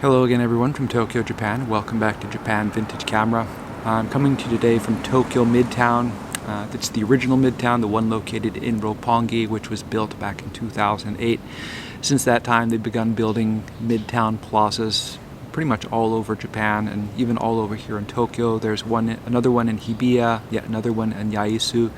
Hello again everyone from Tokyo, Japan. Welcome back to Japan Vintage Camera. I'm coming to you today from Tokyo Midtown. It's the original Midtown, the one located in Roppongi, which was built back in 2008. Since that time they've begun building Midtown plazas pretty much all over Japan and even all over here in Tokyo. There's another one in Hibiya, yet another one in Yaisu.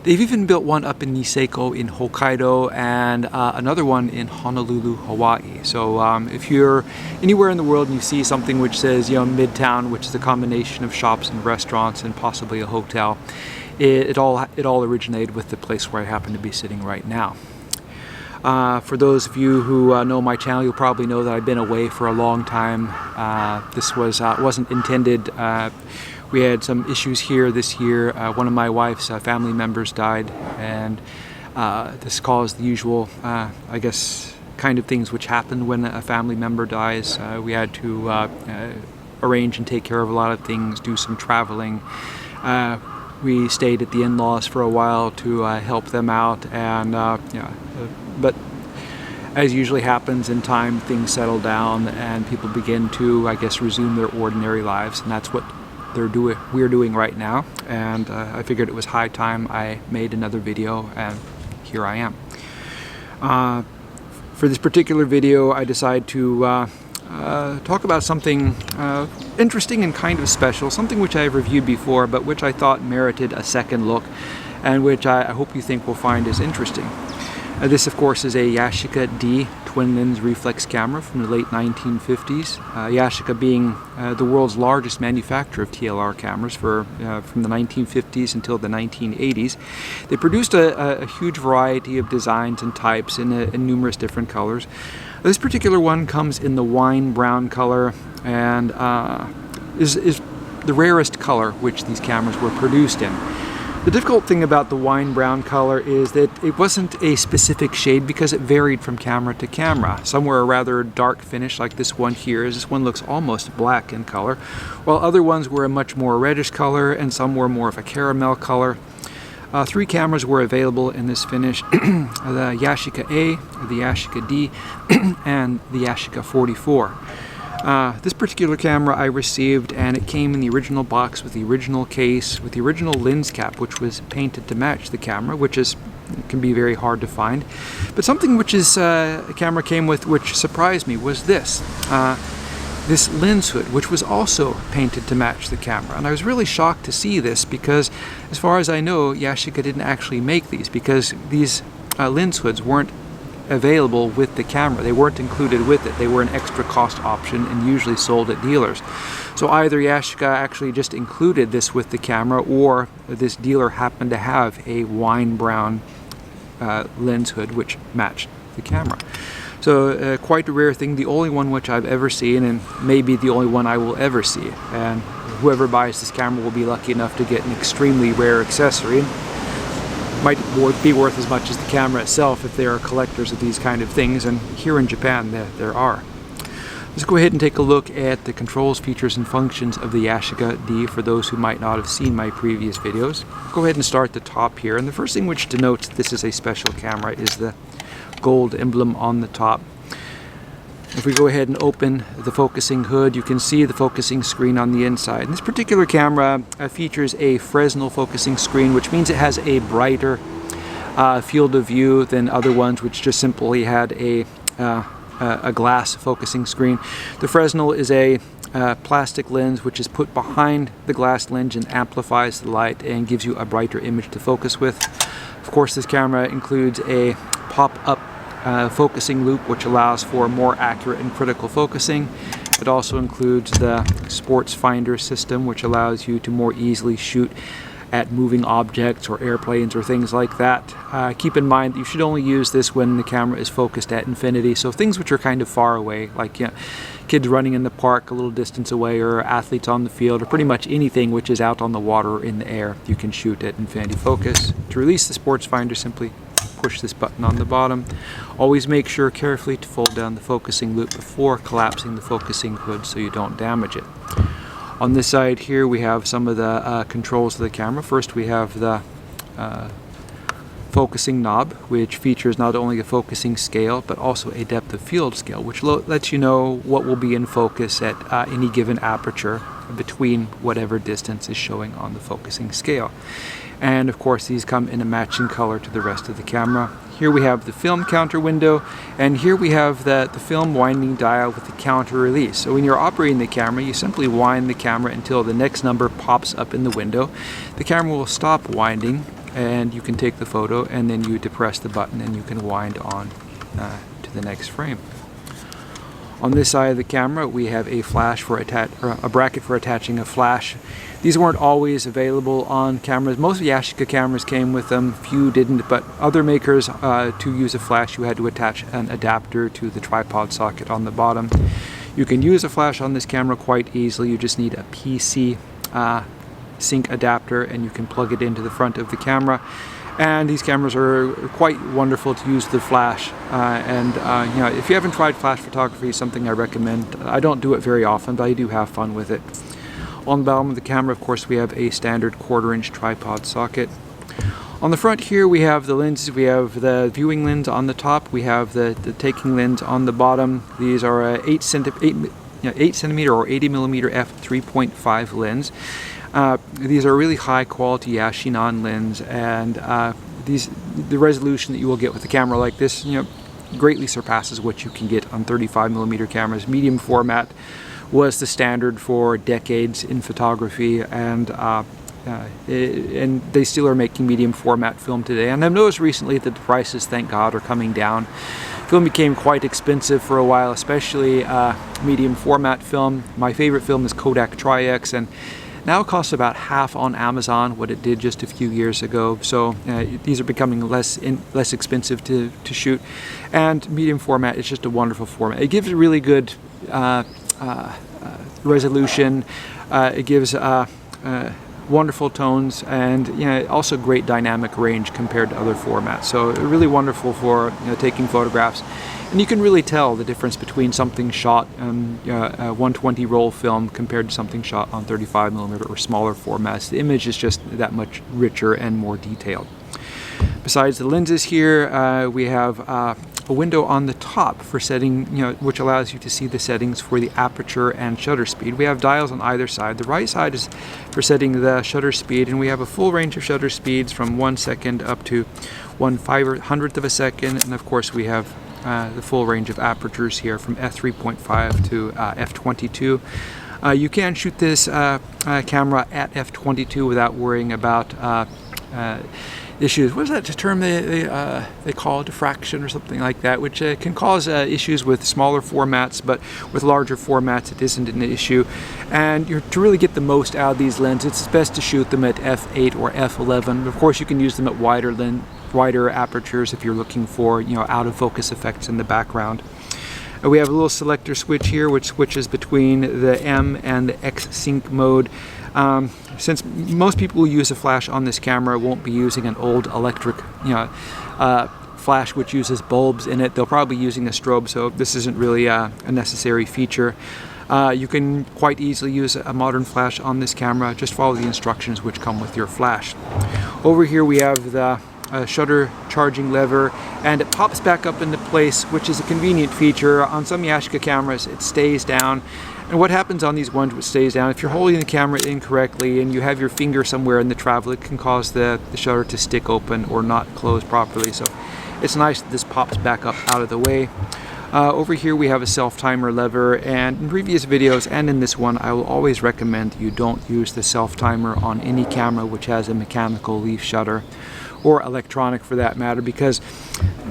They've even built one up in Niseko in Hokkaido and another one in Honolulu, Hawaii. So if you're anywhere in the world and you see something which says, Midtown, which is a combination of shops and restaurants and possibly a hotel, it all originated with the place where I happen to be sitting right now. For those of you who know my channel, you'll probably know that I've been away for a long time. This wasn't intended. We had some issues here this year. One of my wife's family members died, and this caused the usual, I guess, kind of things which happen when a family member dies. We had to arrange and take care of a lot of things, do some traveling. We stayed at the in-laws for a while to help them out, and but as usually happens in time, things settle down and people begin to, I guess, resume their ordinary lives, and that's what we're doing right now. And I figured it was high time I made another video, and here I am. For this particular video, I decided to talk about something interesting and kind of special, something which I've reviewed before, but which I thought merited a second look, and which I hope you think will find as interesting. This, of course, is a Yashica D twin lens reflex camera from the late 1950s. Yashica being the world's largest manufacturer of TLR cameras from the 1950s until the 1980s. They produced a huge variety of designs and types in numerous different colors. This particular one comes in the wine brown color and is the rarest color which these cameras were produced in. The difficult thing about the wine brown color is that it wasn't a specific shade because it varied from camera to camera. Some were a rather dark finish like this one here. This one looks almost black in color, while other ones were a much more reddish color and some were more of a caramel color. 3 cameras were available in this finish: the Yashica A, the Yashica D, and the Yashica 44. This particular camera I received, and it came in the original box with the original case, with the original lens cap, which was painted to match the camera, which can be very hard to find. But something which a camera came with which surprised me was this lens hood, which was also painted to match the camera. And I was really shocked to see this because, as far as I know, Yashica didn't actually make these, because these lens hoods weren't available with the camera. They weren't included with it. They were an extra cost option and usually sold at dealers. So either Yashica actually just included this with the camera, or this dealer happened to have a wine brown lens hood which matched the camera. So quite a rare thing, the only one which I've ever seen, and maybe the only one I will ever see. And whoever buys this camera will be lucky enough to get an extremely rare accessory. Might be worth as much as the camera itself if they are collectors of these kind of things, and here in Japan there are. Let's go ahead and take a look at the controls, features, and functions of the Yashica D for those who might not have seen my previous videos. Go ahead and start at the top here, and the first thing which denotes this is a special camera is the gold emblem on the top. If we go ahead and open the focusing hood, you can see the focusing screen on the inside. And this particular camera features a Fresnel focusing screen, which means it has a brighter field of view than other ones which just simply had a glass focusing screen. The Fresnel is a plastic lens which is put behind the glass lens and amplifies the light and gives you a brighter image to focus with. Of course, this camera includes a pop-up focusing loop, which allows for more accurate and critical focusing. It also includes the sports finder system, which allows you to more easily shoot at moving objects or airplanes or things like that. Keep in mind that you should only use this when the camera is focused at infinity. So things which are kind of far away, like kids running in the park a little distance away, or athletes on the field, or pretty much anything which is out on the water or in the air, you can shoot at infinity focus. To release the sports finder, simply push this button on the bottom. Always make sure carefully to fold down the focusing loop before collapsing the focusing hood so you don't damage it. On this side here we have some of the controls of the camera. First we have the focusing knob, which features not only a focusing scale but also a depth of field scale, which lets you know what will be in focus at any given aperture between whatever distance is showing on the focusing scale. And of course these come in a matching color to the rest of the camera. Here we have the film counter window, and here we have the film winding dial with the counter release. So when you're operating the camera, you simply wind the camera until the next number pops up in the window. The camera will stop winding and you can take the photo, and then you depress the button and you can wind on to the next frame. On this side of the camera we have a flash for a bracket for attaching a flash. These weren't always available on cameras. Most Yashica cameras came with them, few didn't, but other makers, to use a flash, you had to attach an adapter to the tripod socket on the bottom. You can use a flash on this camera quite easily. You just need a PC sync adapter and you can plug it into the front of the camera. And these cameras are quite wonderful to use the flash. You know, if you haven't tried flash photography, it's something I recommend. I don't do it very often, but I do have fun with it. On the bottom of the camera, of course, we have a standard 1/4" tripod socket. On the front here, we have the lenses. We have the viewing lens on the top. We have the taking lens on the bottom. These are a 8 centimeter or 80mm f3.5 lens. These are really high quality Yashica lens, and the resolution that you will get with a camera like this, you know, greatly surpasses what you can get on 35mm cameras. Medium format was the standard for decades in photography, and they still are making medium format film today. And I've noticed recently that the prices, thank God, are coming down. Film became quite expensive for a while, especially medium format film. My favorite film is Kodak Tri-X, and now it costs about half on Amazon what it did just a few years ago. So these are becoming less expensive to shoot, and medium format is just a wonderful format. It gives a really good resolution. It gives wonderful tones, and you know, also great dynamic range compared to other formats. So really wonderful for, you know, taking photographs. And you can really tell the difference between something shot on 120 roll film compared to something shot on 35mm or smaller formats. The image is just that much richer and more detailed. Besides the lenses here, we have a window on the top for setting, you know, which allows you to see the settings for the aperture and shutter speed. We have dials on either side. The right side is for setting the shutter speed, and we have a full range of shutter speeds from 1 second up to 1/500th of a second, and of course we have the full range of apertures here from f3.5 to f22. You can shoot this camera at f22 without worrying about issues. What is that term they call it? Diffraction or something like that, which can cause issues with smaller formats, but with larger formats it isn't an issue. And to really get the most out of these lenses, it's best to shoot them at f8 or f11. Of course, you can use them at wider apertures if you're looking for, you know, out of focus effects in the background. We have a little selector switch here which switches between the M and the X sync mode. Since most people who use a flash on this camera won't be using an old electric, you know, flash which uses bulbs in it, they'll probably be using a strobe, so this isn't really a necessary feature. You can quite easily use a modern flash on this camera. Just follow the instructions which come with your flash. Over here we have the shutter charging lever, and it pops back up into place, which is a convenient feature. On some Yashica cameras it stays down, and what happens on these ones which stays down, if you're holding the camera incorrectly and you have your finger somewhere in the travel, it can cause the shutter to stick open or not close properly. So it's nice that this pops back up out of the way. Over here we have a self-timer lever, and in previous videos and in this one I will always recommend you don't use the self-timer on any camera which has a mechanical leaf shutter, or electronic for that matter, because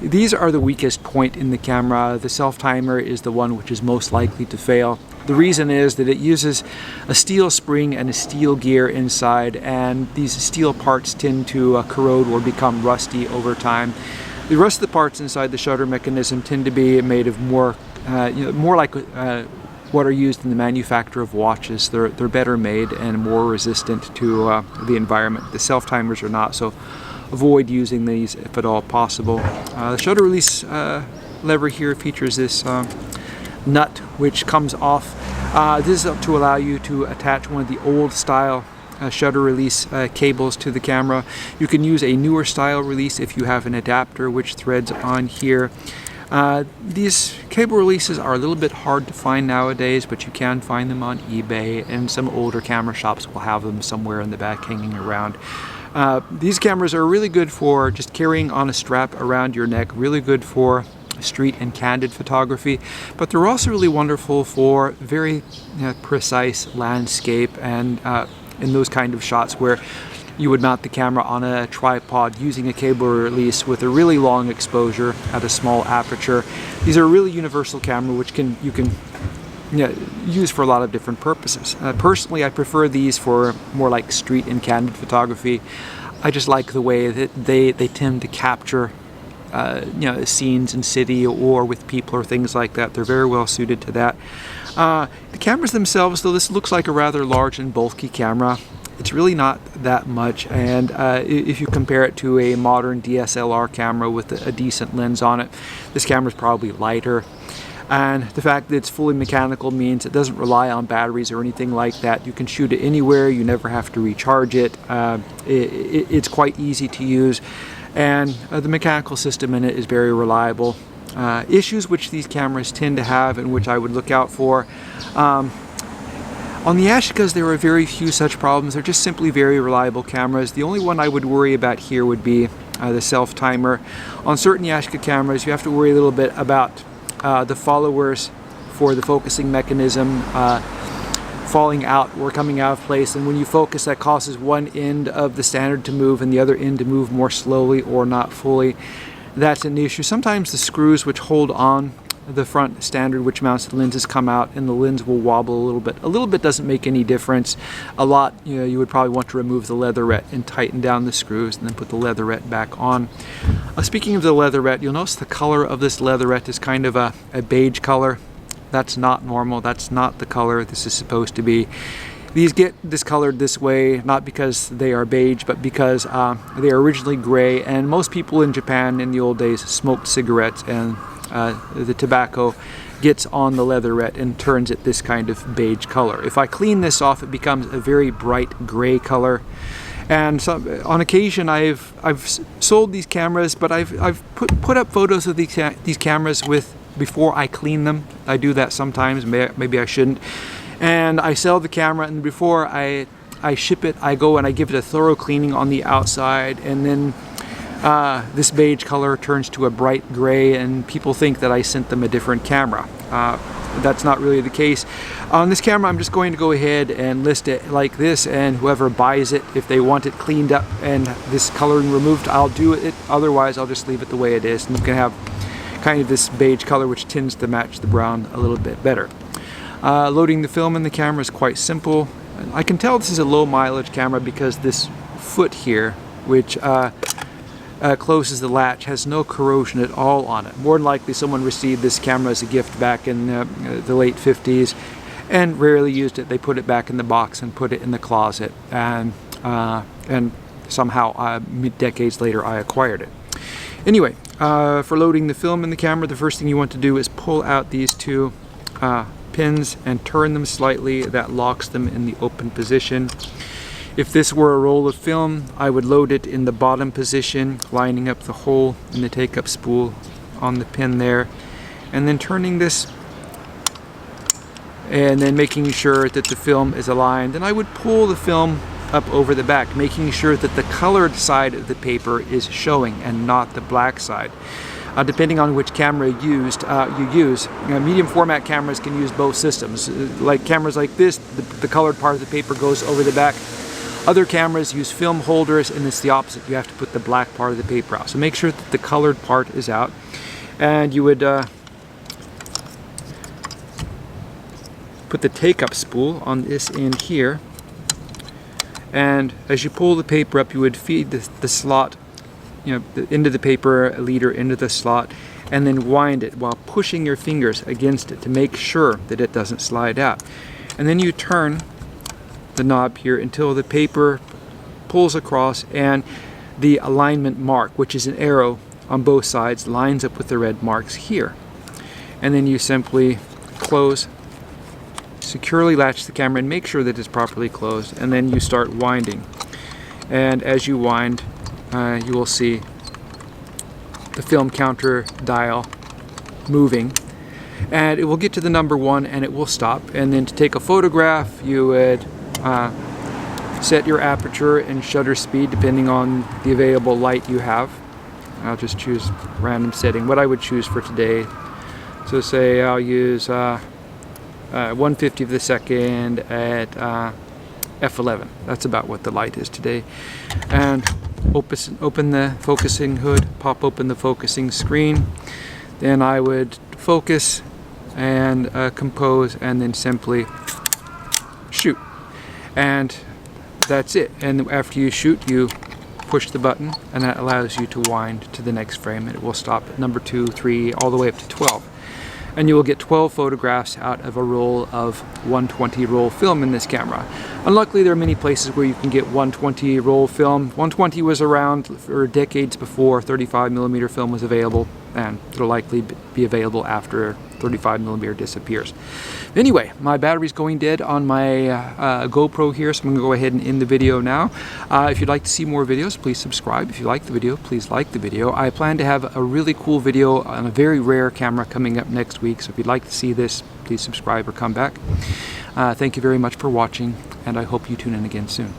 these are the weakest point in the camera. The self-timer is the one which is most likely to fail. The reason is that it uses a steel spring and a steel gear inside, and these steel parts tend to corrode or become rusty over time. The rest of the parts inside the shutter mechanism tend to be made of more like what are used in the manufacture of watches. They're better made and more resistant to the environment. The self-timers are not, so avoid using these if at all possible. The shutter release lever here features this nut which comes off. This is to allow you to attach one of the old style shutter release cables to the camera. You can use a newer style release if you have an adapter which threads on here. These cable releases are a little bit hard to find nowadays, but you can find them on eBay, and some older camera shops will have them somewhere in the back hanging around. These cameras are really good for just carrying on a strap around your neck, really good for street and candid photography, but they're also really wonderful for very precise landscape and in those kind of shots where you would mount the camera on a tripod using a cable release with a really long exposure at a small aperture. These are a really universal camera which you can use for a lot of different purposes. Personally, I prefer these for more like street and candid photography. I just like the way that they tend to capture scenes in city or with people or things like that. They're very well suited to that. The cameras themselves, though this looks like a rather large and bulky camera, it's really not that much, and if you compare it to a modern DSLR camera with a decent lens on it, this camera is probably lighter. And the fact that it's fully mechanical means it doesn't rely on batteries or anything like that. You can shoot it anywhere, you never have to recharge it. It's quite easy to use, and the mechanical system in it is very reliable. Issues which these cameras tend to have and which I would look out for. On the Yashicas, there are very few such problems. They're just simply very reliable cameras. The only one I would worry about here would be the self-timer. On certain Yashica cameras, you have to worry a little bit about the followers for the focusing mechanism falling out or coming out of place, and when you focus, that causes one end of the standard to move and the other end to move more slowly or not fully. That's an issue. Sometimes the screws which hold on the front standard which mounts the lenses come out and the lens will wobble a little bit. A little bit doesn't make any difference. A lot, you would probably want to remove the leatherette and tighten down the screws and then put the leatherette back on. Speaking of the leatherette, you'll notice the color of this leatherette is kind of a beige color. That's not normal. That's not the color this is supposed to be. These get discolored this way not because they are beige, but because they are originally gray, and most people in Japan in the old days smoked cigarettes, and the tobacco gets on the leatherette and turns it this kind of beige color. If I clean this off, it becomes a very bright gray color. And so, on occasion, I've sold these cameras, but I've put up photos of these cameras before I clean them. I do that sometimes. Maybe I shouldn't. And I sell the camera, and before I ship it, I go and I give it a thorough cleaning on the outside, and then this beige color turns to a bright gray, and people think that I sent them a different camera. That's not really the case. On this camera, I'm just going to go ahead and list it like this, and whoever buys it, if they want it cleaned up and this coloring removed, I'll do it. Otherwise, I'll just leave it the way it is, and you can have kind of this beige color which tends to match the brown a little bit better. Loading the film in the camera is quite simple. I can tell this is a low mileage camera because this foot here, which closes the latch, has no corrosion at all on it. More than likely someone received this camera as a gift back in the late 50s and rarely used it. They put it back in the box and put it in the closet, and somehow decades later I acquired it. Anyway, for loading the film in the camera, the first thing you want to do is pull out these two pins and turn them slightly. That locks them in the open position. If this were a roll of film, I would load it in the bottom position, lining up the hole in the take-up spool on the pin there, and then turning this and then making sure that the film is aligned. And I would pull the film up over the back, making sure that the colored side of the paper is showing and not the black side. Depending on which camera you use. Medium format cameras can use both systems. Like cameras like this, the colored part of the paper goes over the back. Other cameras use film holders, and it's the opposite. You have to put the black part of the paper out. So make sure that the colored part is out. And you would put the take-up spool on this end here. And as you pull the paper up, you would feed the slot, the end of the paper leader into the slot, and then wind it while pushing your fingers against it to make sure that it doesn't slide out. And then you turn the knob here until the paper pulls across and the alignment mark, which is an arrow on both sides, lines up with the red marks here. And then you simply close securely latch the camera and make sure that it's properly closed, and then you start winding. And as you wind, you will see the film counter dial moving, and it will get to the number 1 and it will stop. And then to take a photograph, you would set your aperture and shutter speed depending on the available light you have. I'll just choose random setting, what I would choose for today. So say I'll use 1/50 of the second at f11. That's about what the light is today. And open the focusing hood, pop open the focusing screen. Then I would focus and compose, and then simply shoot. And that's it. And after you shoot, you push the button, and that allows you to wind to the next frame, and it will stop at number 2, 3, all the way up to 12. And you will get 12 photographs out of a roll of 120 roll film in this camera. Unluckily, there are many places where you can get 120 roll film. 120 was around for decades before 35mm film was available, and it'll likely be available after 35mm disappears. Anyway, my battery's going dead on my GoPro here, so I'm gonna go ahead and end the video now. If you'd like to see more videos, please subscribe. If you like the video, please like the video. I plan to have a really cool video on a very rare camera coming up next week, so if you'd like to see this, please subscribe or come back. Thank you very much for watching, and I hope you tune in again soon.